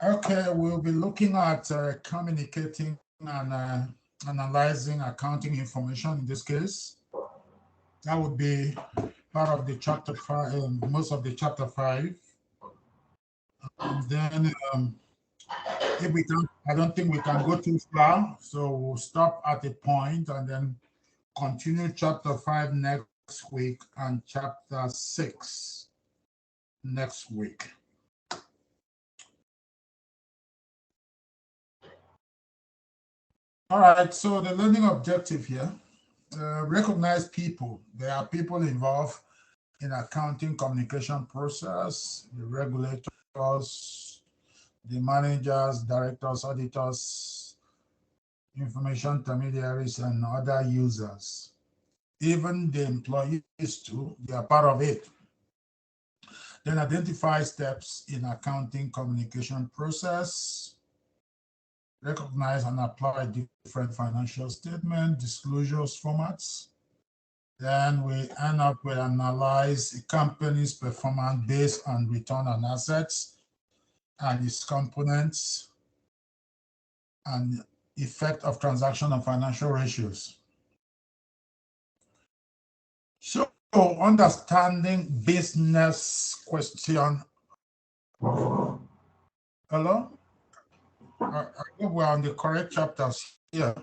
Okay, we'll be looking at communicating and analyzing accounting information in this case. That would be part of the chapter 5, most of the chapter 5. And then if we can, I don't think we can go too far, so we'll stop at a point and then continue chapter 5 next week and chapter 6 next week. All right, so the learning objective here, recognize people. There are people involved in accounting communication process, the regulators, the managers, directors, auditors, information intermediaries, and other users. Even the employees too, they are part of it. Then identify steps in accounting communication process, recognize and apply different financial statement, disclosures formats. Then we end up with analyze a company's performance based on return on assets and its components and effect of transaction on financial ratios. So understanding business question. Hello? I think we're on the correct chapters here.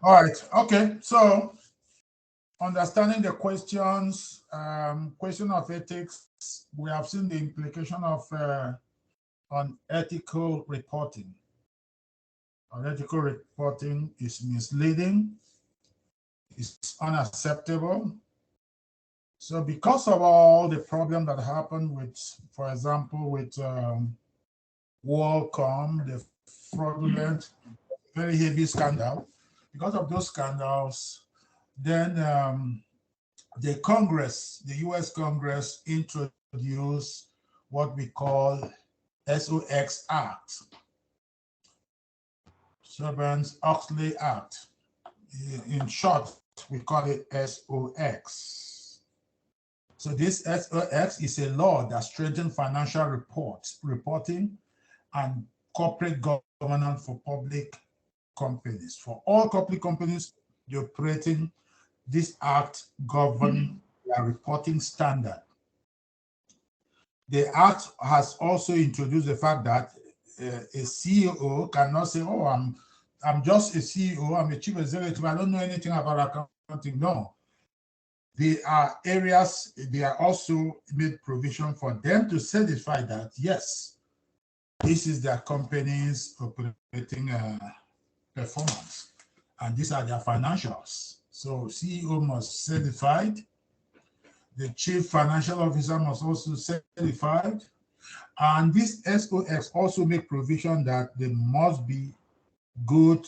All right, okay, so understanding the questions, question of ethics, we have seen the implication of unethical reporting. Unethical reporting is misleading, it's unacceptable. So because of all the problem that happened with, for example, with WorldCom, the fraudulent, very heavy scandal, because of those scandals, then the Congress, the US Congress introduced what we call SOX Act, Sarbanes-Oxley Act. In short, we call it SOX. So this SOX is a law that strengthens financial reporting and corporate governance for public companies. For all public companies, the operating, this act governs their reporting standard. The act has also introduced the fact that a CEO cannot say, oh, I'm just a CEO, I'm a chief executive, I don't know anything about accounting. No. There are areas, they are also made provision for them to certify that, yes, this is their company's operating performance, and these are their financials. So CEO must certify, the chief financial officer must also certify, and this SOX also make provision that there must be good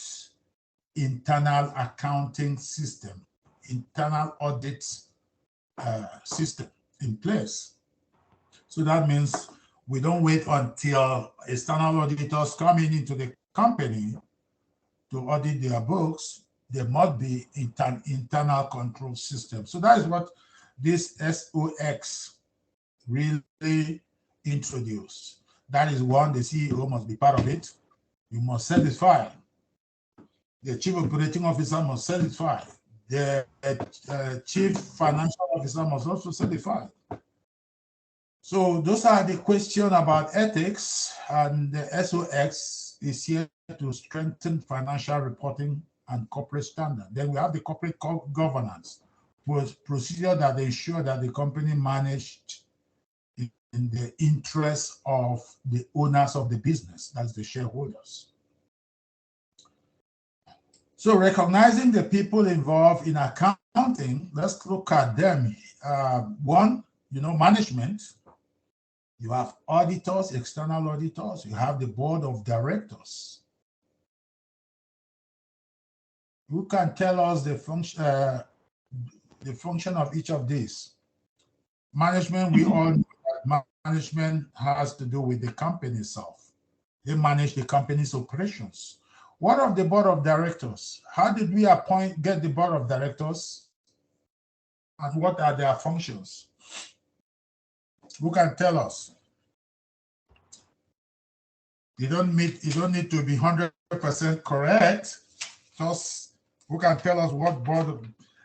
internal accounting system, internal audit system in place. So that means we don't wait until external auditors come into the company to audit their books. There must be internal control system. So that is what this SOX really introduced. That is one, the CEO must be part of it. You must certify. The chief operating officer must certify. The chief financial officer must also certify. So those are the questions about ethics, and the SOX is here to strengthen financial reporting and corporate standard. Then we have the corporate governance procedure that ensure that the company managed in the interest of the owners of the business, that's the shareholders. So recognizing the people involved in accounting, let's look at them. One, management. You have auditors, external auditors. You have the board of directors. Who can tell us the function of each of these? Management, we all know that management has to do with the company itself. They manage the company's operations. What of the board of directors? How did we get the board of directors? And what are their functions? Who can tell us? You don't need to be 100% correct. Just who can tell us what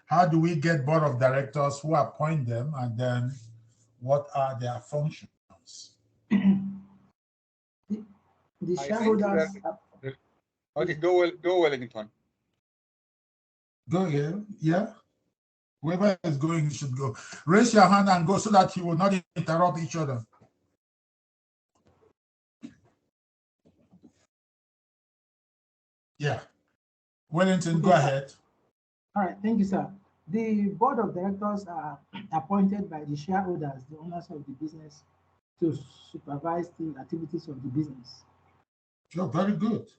how do we get board of directors, who appoint them, and then what are their functions? The shareholders. Okay, go Wellington. Go here, yeah. Whoever is going should go. Raise your hand and go so that you will not interrupt each other. Yeah. Wellington, go ahead. All right, thank you, sir. The board of directors are appointed by the shareholders, the owners of the business, to supervise the activities of the business. Sure, very good.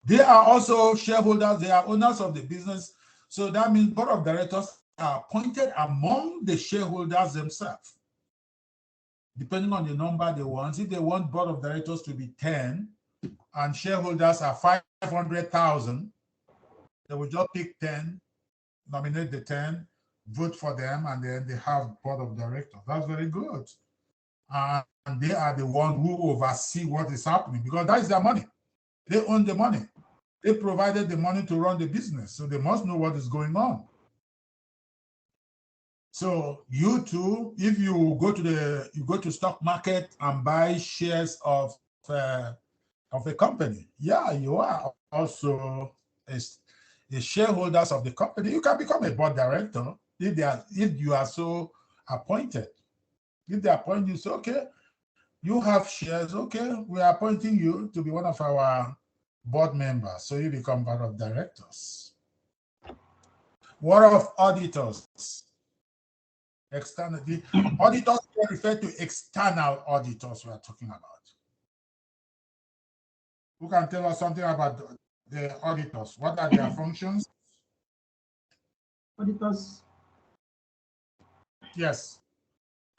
They are also shareholders, they are owners of the business. So that means board of directors are appointed among the shareholders themselves. Depending on the number they want. If they want board of directors to be 10 and shareholders are 500,000, they will just pick 10, nominate the 10, vote for them, and then they have board of directors. That's very good. And they are the ones who oversee what is happening because that is their money. They own the money. They provided the money to run the business, so they must know what is going on. So you too, if you go to stock market and buy shares of a company, yeah, you are also a shareholders of the company. You can become a board director if you are so appointed. If they appoint you, say, okay, you have shares, okay, we are appointing you to be one of our board members, so you become board of directors. What of auditors? External, the auditors refer to external auditors we are talking about. Who can tell us something about the auditors? What are their functions? Auditors. Yes.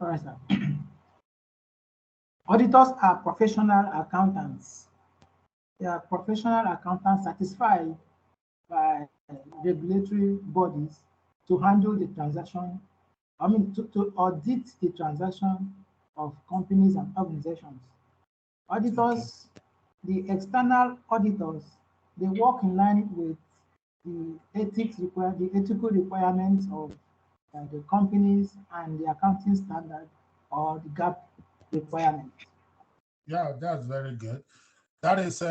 All right, sir. Auditors are professional accountants. They are professional accountants satisfied by regulatory bodies to handle the transaction, to audit the transaction of companies and organizations. Auditors, the external auditors, they work in line with the ethical requirements of the companies and the accounting standard or the GAAP requirement. Yeah, that's very good. That is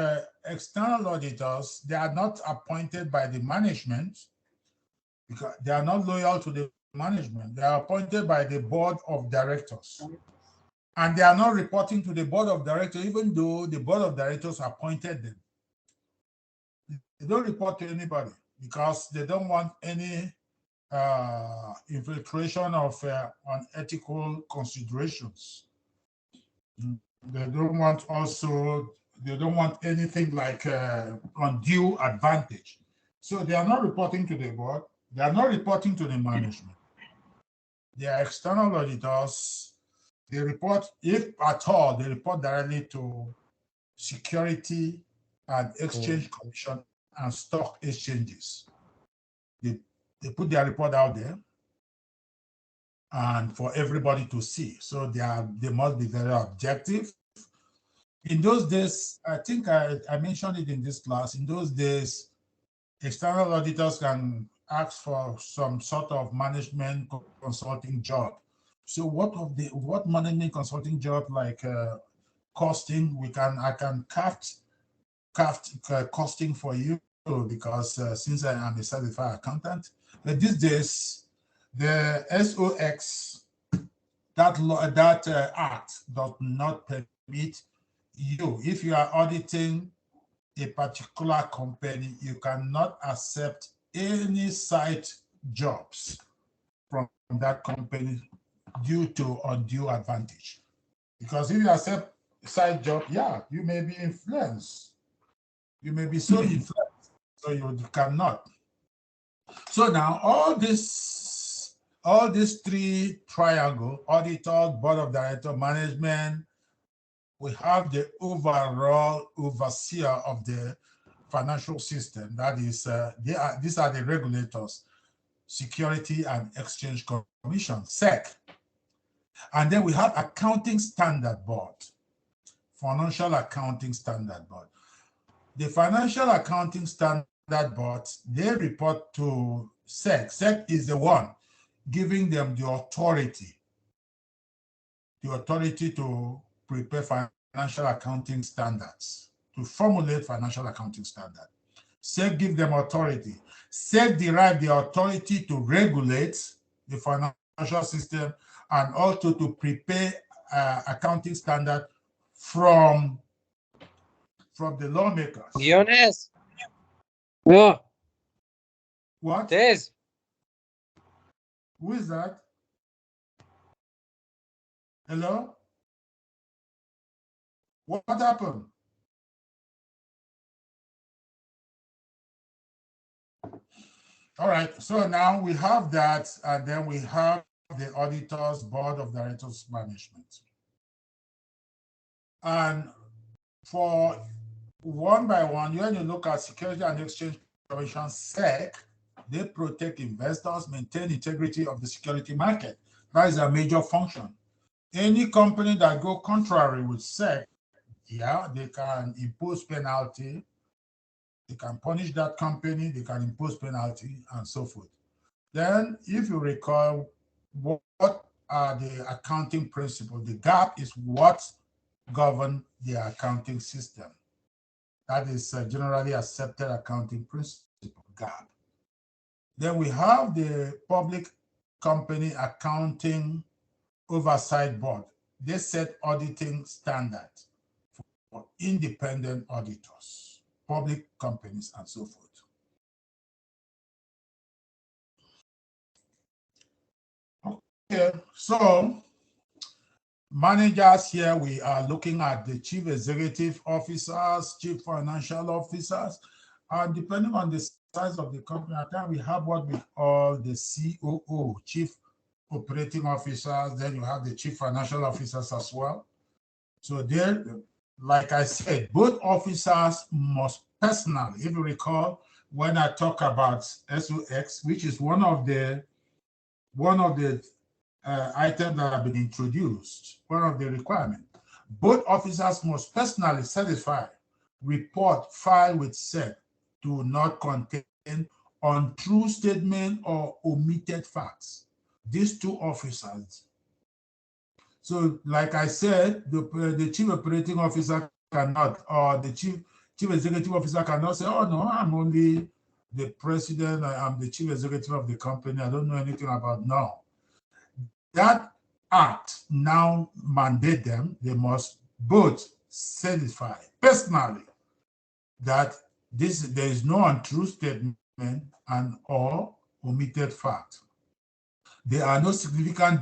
external auditors. They are not appointed by the management because they are not loyal to the management. They are appointed by the board of directors. And they are not reporting to the board of directors, even though the board of directors appointed them. They don't report to anybody because they don't want any infiltration of unethical considerations. They don't want anything like undue advantage. So they are not reporting to the board. They are not reporting to the management. They are external auditors. They report, if at all, they report directly to Security and Exchange Commission and stock exchanges. They put their report out there and for everybody to see. So they must be very objective. In those days, I think I mentioned it in this class, in those days, external auditors can ask for some sort of management consulting job. So what management consulting job like costing, I can craft costing for you because since I am a certified accountant, but these days, the SOX, that act does not permit you, if you are auditing a particular company, you cannot accept any side jobs from that company due to undue advantage. Because if you accept side job, yeah, you may be influenced. You may be so influenced, so you cannot. So now all this three triangle, auditor, board of director, management, we have the overall overseer of the financial system. That is, these are the regulators, Security and Exchange Commission, SEC. And then we have Accounting Standard Board Financial Accounting Standard Board. The Financial Accounting Standard Board, they report to SEC. SEC is the one giving them the authority to prepare financial accounting standards, to formulate financial accounting standards. SEC give them authority. SEC derive the authority to regulate the financial system and also to prepare accounting standard from the lawmakers. Guiones. No. What? Des. Who is that? Hello? What happened? All right, so now we have that, and then we have the auditors, board of directors management. And for one by one, when you look at Security and Exchange Commission, SEC, they protect investors, maintain integrity of the security market. That is a major function. Any company that go contrary with SEC, yeah, they can impose penalty. They can punish that company, they can impose penalty, and so forth. Then, if you recall, what are the accounting principles? The GAAP is what governs the accounting system. That is generally accepted accounting principle, GAAP. Then we have the Public Company Accounting Oversight Board. They set auditing standards for independent auditors, public companies, and so forth. Okay, so managers here, we are looking at the chief executive officers, chief financial officers, and depending on the size of the company, at times we have what we call the COO, chief operating officers, then you have the chief financial officers as well. So there, like I said, both officers must personally, if you recall, when I talk about SOX, which is one of the items that have been introduced, one of the requirements, both officers must personally certify, report, file with SEC do not contain untrue statement or omitted facts. These two officers. So, like I said, the chief operating officer cannot, or the chief executive officer cannot say, oh no, I'm only the president, I'm the chief executive of the company, I don't know anything about. No. That act now mandate them, they must both certify personally that there is no untrue statement and or omitted fact. There are no significant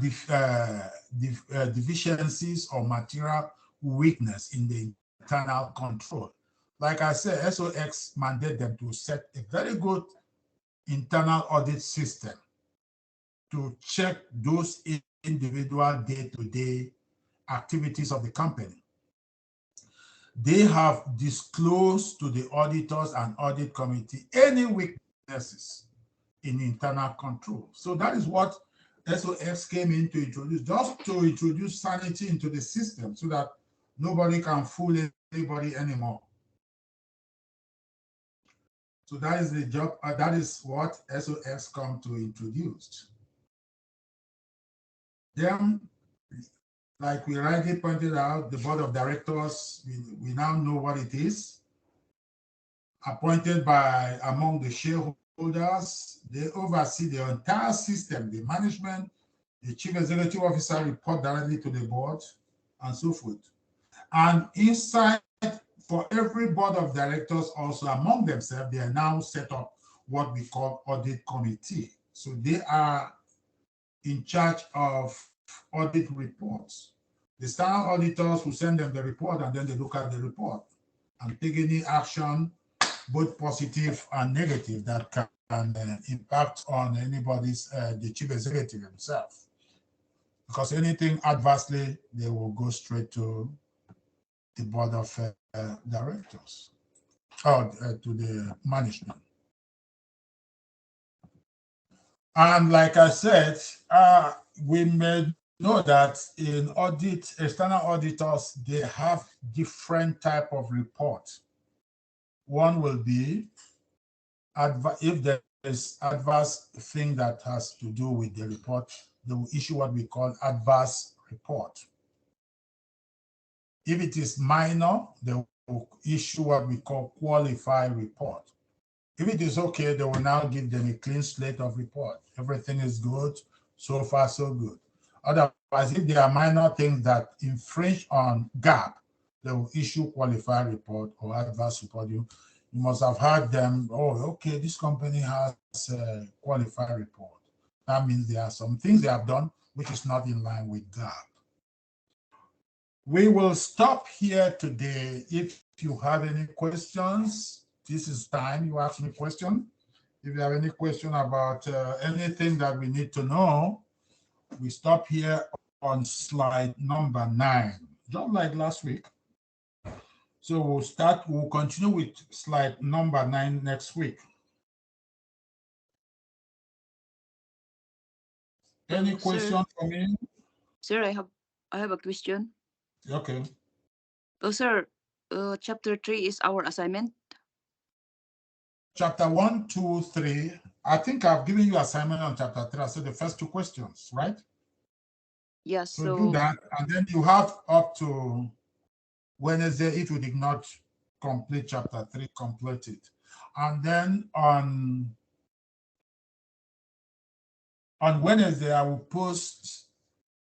deficiencies or material weakness in the internal control. Like I said, SOX mandate them to set a very good internal audit system to check those individual day-to-day activities of the company. They have disclosed to the auditors and audit committee any weaknesses in internal control. So that is what SOX came in to introduce, just to introduce sanity into the system so that nobody can fool anybody anymore. So that is the job, that is what SOX come to introduce. Then, like we rightly pointed out, the board of directors, we now know what it is. Appointed by among the shareholders, they oversee the entire system, the management, the chief executive officer report directly to the board, and so forth. And inside, for every board of directors, also among themselves, they are now set up what we call audit committee. So they are in charge of audit reports. The standard auditors will send them the report, and then they look at the report and take any action, both positive and negative, that can impact on anybody's, the chief executive himself. Because anything adversely, they will go straight to the board of directors, or to the management. And like I said, we may know that in audit, external auditors, they have different type of report. One will be if there is adverse thing that has to do with the report, they will issue what we call adverse report. If it is minor, they will issue what we call qualified report. If it is okay, they will now give them a clean slate of report. Everything is good, so far so good. Otherwise, if there are minor things that infringe on GAAP, they will issue qualified report or adverse report. You must have heard them, oh, okay, this company has a qualified report. That means there are some things they have done which is not in line with GAAP. We will stop here today. If you have any questions, this is time you ask me a question. If you have any question about anything that we need to know, we stop here on slide number 9, just like last week. So we'll continue with slide number 9 next week. Any question for me? Sir, I have a question. Okay. Oh, sir, chapter 3 is our assignment. Chapter 1, 2, 3. I think I've given you assignment on chapter 3. I said the first 2 questions, right? Yes. So do that, and then you have up to Wednesday. If you did not complete chapter 3, complete it. And then on Wednesday, I will post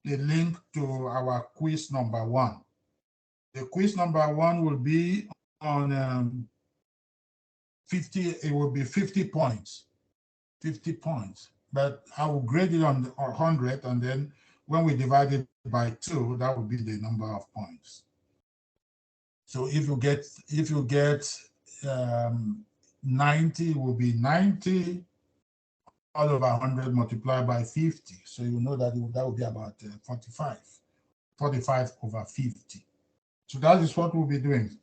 the link to our quiz number 1. The quiz number 1 will be on 50. It will be 50 points. 50 points. But I will grade it on 100, and then when we divide it by 2, that will be the number of points. So if you get 90, it will be 90 all over 100 multiplied by 50. So you know that that will be about 45 over 50. So that is what we'll be doing.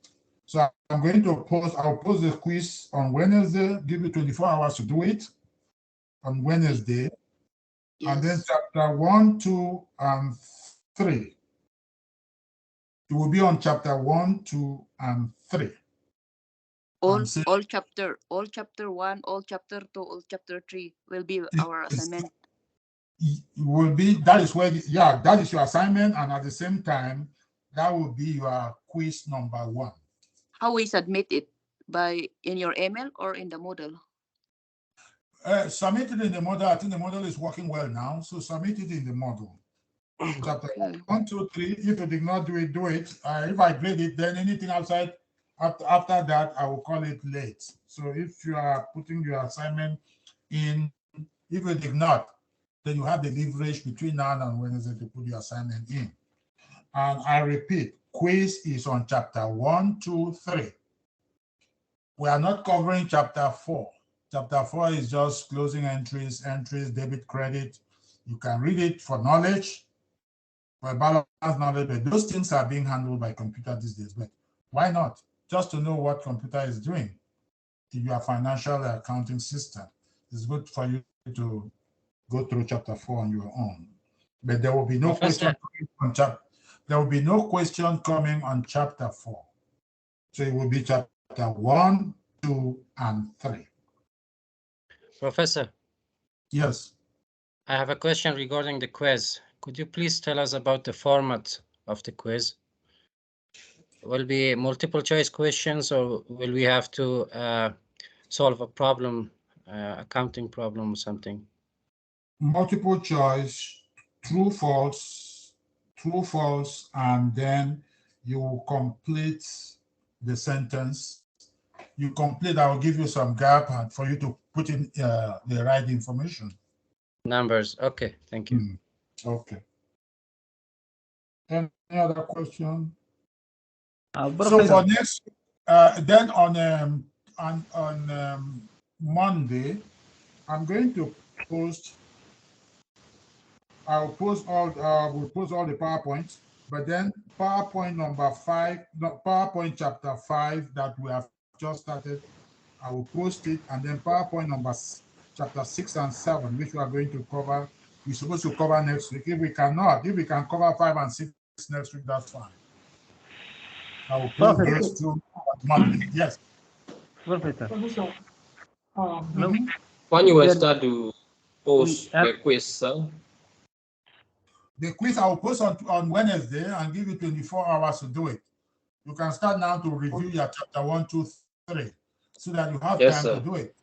So I'm going to I'll post the quiz on Wednesday, give you 24 hours to do it on Wednesday. Yes. And then chapter 1, 2, and 3. It will be on chapter 1, 2, and 3. All chapter 1, all chapter 2, all chapter 3 will be our assignment. It will be, that is where, that is your assignment, and at the same time, that will be your quiz number 1. How we submit it? In your email or in the model? Submit it in the model. I think the model is working well now, so submit it in the model. Chapter 1, 2, 3. If you did not do it, do it. If I grade it, then anything outside after that, I will call it late. So if you are putting your assignment in, if you did not, then you have the leverage between now and Wednesday to put your assignment in. And I repeat, quiz is on chapter 1, 2, 3. We are not covering chapter 4. Chapter 4 is just closing entries, debit, credit. You can read it for knowledge, for balanced knowledge, but those things are being handled by computer these days. But why not? Just to know what computer is doing in your financial accounting system. It's good for you to go through chapter 4 on your own. But there will be no question on there will be no question coming on chapter 4. So it will be chapter 1, 2, and 3. Professor. Yes. I have a question regarding the quiz. Could you please tell us about the format of the quiz? Will be multiple choice questions, or will we have to solve a problem, accounting problem or something? Multiple choice, true, false, and then you complete the sentence. You complete, I will give you some gap and for you to put in the right information. Numbers. Okay, thank you. Okay. Any other question? Professor. So for next, then on Monday, I'm going to post. I'll post all. We'll post all the PowerPoints, but then PowerPoint number 5, PowerPoint chapter 5 that we have just started, I will post it, and then PowerPoint chapter 6 and 7, which we are going to cover we're supposed to cover next week. If we cannot, if we can cover 5 and 6 next week, that's fine. I will post those two on Monday. Yes. Professor, Hello? When you will Then start to post have- the quiz, sir? The quiz I will post on Wednesday and give you 24 hours to do it. You can start now to review your chapter 1, 2, 3, so that you have Yes, time sir. to do it.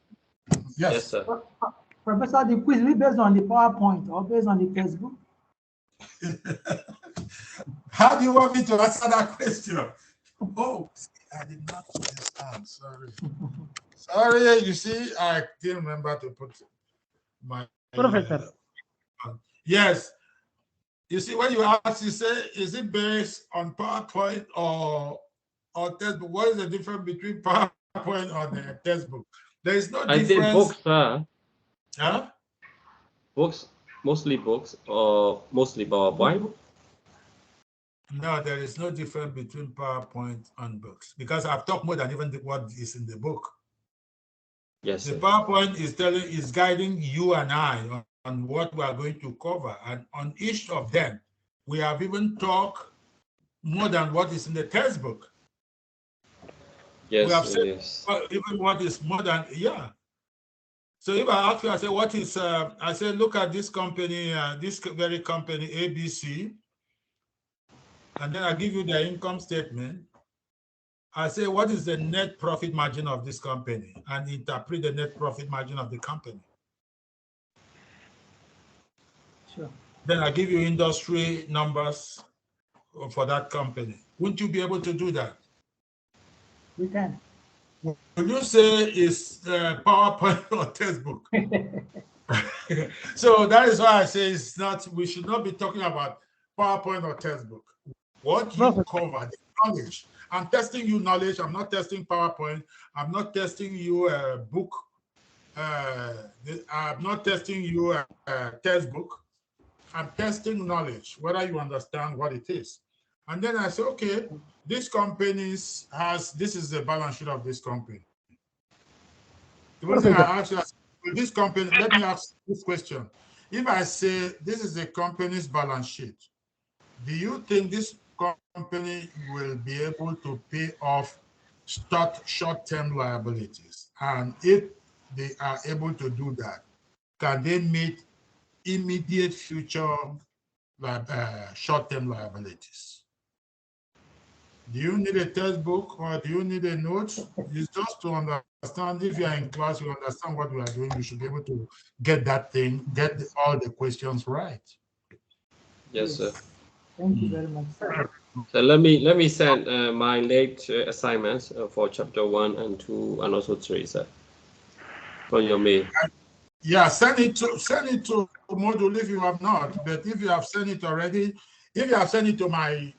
Yes, Yes. sir. Professor, the quiz will be based on the PowerPoint or based on the textbook? How do you want me to answer that question? Oh, I did not put this on. Sorry. Sorry, you see, I didn't remember to put my. Professor, Yes. You see, when you ask, you say, is it based on PowerPoint or textbook? What is the difference between PowerPoint and the textbook? There is no I difference. did books, sir. Huh? Books, mostly books or mostly PowerPoint. No, there is no difference between PowerPoint and books because I've talked more than even what is in the book. Yes, The sir. PowerPoint is guiding you and I on what we are going to cover, and on each of them, we have even talked more than what is in the textbook. Yes, We have said yes. even what is more than, yeah. So if I ask you, I say, what is, I say, look at this company, this very company, ABC, and then I give you the income statement. I say, what is the net profit margin of this company? And interpret the net profit margin of the company. Sure. Then I give you industry numbers for that company. Wouldn't you be able to do that? We can. Would you say it's PowerPoint or textbook? So that is why I say it's not, we should not be talking about PowerPoint or textbook. What you cover, the knowledge. I'm testing you knowledge. I'm not testing PowerPoint. I'm not testing you a book. I'm not testing you a textbook. I'm testing knowledge, whether you understand what it is. And then I say, okay, this company this is the balance sheet of this company. The first thing I ask you, this company, let me ask this question. If I say this is the company's balance sheet, do you think this company will be able to pay off short-term liabilities? And if they are able to do that, can they meet immediate future short-term liabilities? Do you need a textbook or do you need a note? It's just to understand. If you are in class, you understand what we are doing. You should be able to get that thing, get all the questions right. Yes, sir. Thank you very much, sir. So let me send my late assignments for chapter 1 and 2 and also 3, sir, from your mail. Yeah, send it to module if you have not. But if you have sent it already, if you have sent it to my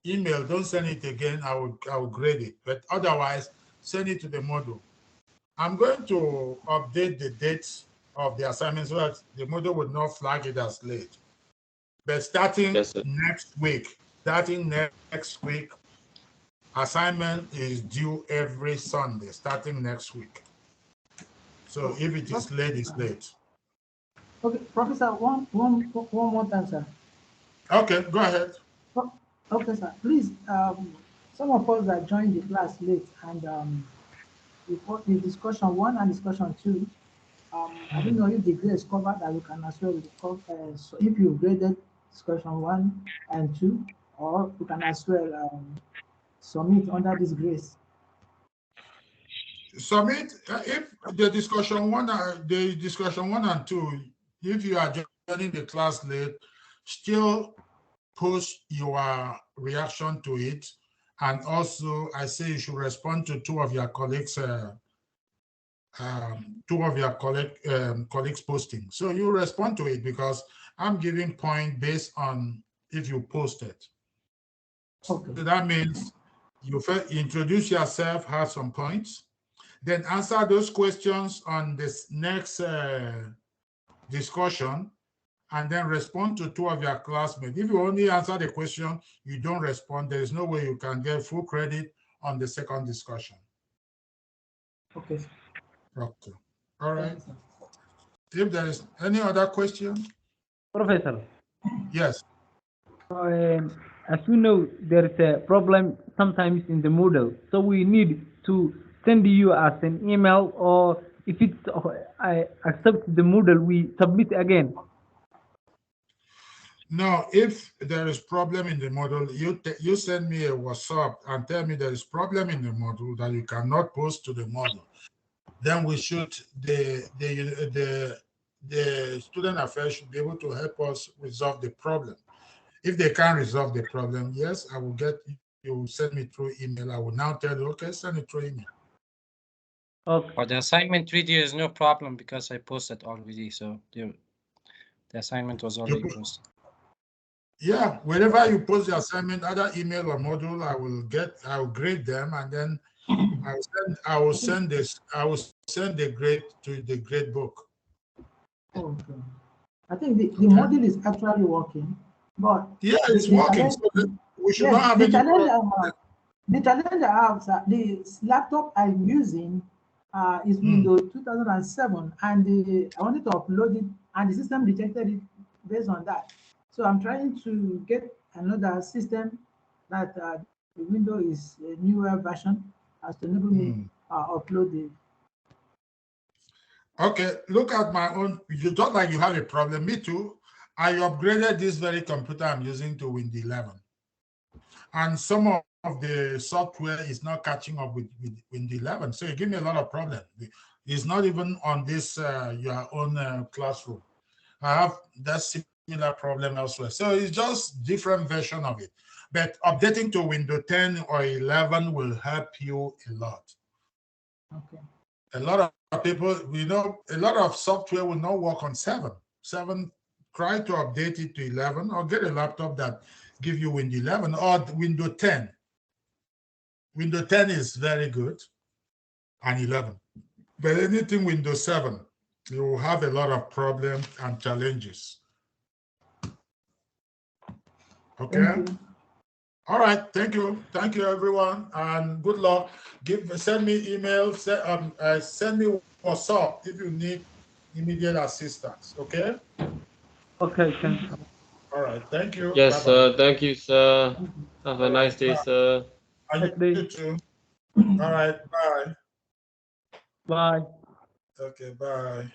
email, don't send it again. I will grade it. But otherwise, send it to the module. I'm going to update the dates of the assignment so that the module would not flag it as late. But starting next week, assignment is due every Sunday, starting next week. So if it is late, it's late. Okay, Professor, one more time, sir. Okay, go ahead. Okay, sir. Please, some of us that joined the class late and the discussion 1 and discussion 2, I don't know if the grade is covered that we can as well. So if you graded discussion 1 and 2, or you can as well submit under this grace. Submit if the discussion 1 and 2, if you are joining the class late, still post your reaction to it. And also, I say you should respond to two of your colleagues' colleagues posting. So you respond to it because I'm giving point based on if you post it. Okay. So that means you first introduce yourself, have some points, then answer those questions on this next discussion, and then respond to two of your classmates. If you only answer the question, you don't respond, there is no way you can get full credit on the second discussion. Okay. Okay. All right. If there is any other question? Professor, Yes. as we know, there is a problem sometimes in the model, so we need to send you as an email, or if it's I accept the model, we submit again. No, if there is problem in the model, you send me a WhatsApp and tell me there is problem in the model that you cannot post to the model. Then we should the student affairs should be able to help us resolve the problem. If they can't resolve the problem, yes, I will get you send me through email. I will now tell you, okay, send it through email. Okay. For the assignment video is no problem because I posted already, so the assignment was already posted. Yeah, whenever you post the assignment, either email or module, I will grade them, and then I will send the grade to the grade book. Okay. I think the model is actually working, but yeah, it's working. So we should not have any problem. The challenge I have is that the laptop I'm using is Windows 2007, and I wanted to upload it, and the system detected it based on that. So I'm trying to get another system that the window is a newer version as to enable me upload it. Okay, look at my own. You thought like you have a problem. Me too. I upgraded this very computer I'm using to Windows 11, and some of the software is not catching up with Windows 11. So it gives me a lot of problem. It's not even on this your own classroom. I have that similar problem elsewhere. So it's just different version of it. But updating to Windows 10 or 11 will help you a lot. Okay. A lot of people, we know, a lot of software will not work on 7. 7, try to update it to 11 or get a laptop that give you Windows 11 or Windows 10. Windows 10 is very good and 11. But anything Windows 7, you will have a lot of problems and challenges. Okay. All right. Thank you. Thank you, everyone, and good luck. Send me email. Send me WhatsApp if you need immediate assistance. Okay. Okay. Thank you. All right. Thank you. Yes, Bye-bye. sir. Thank you, sir. Have a nice day, sir. And you too. All right. Bye. Bye. Okay. Bye.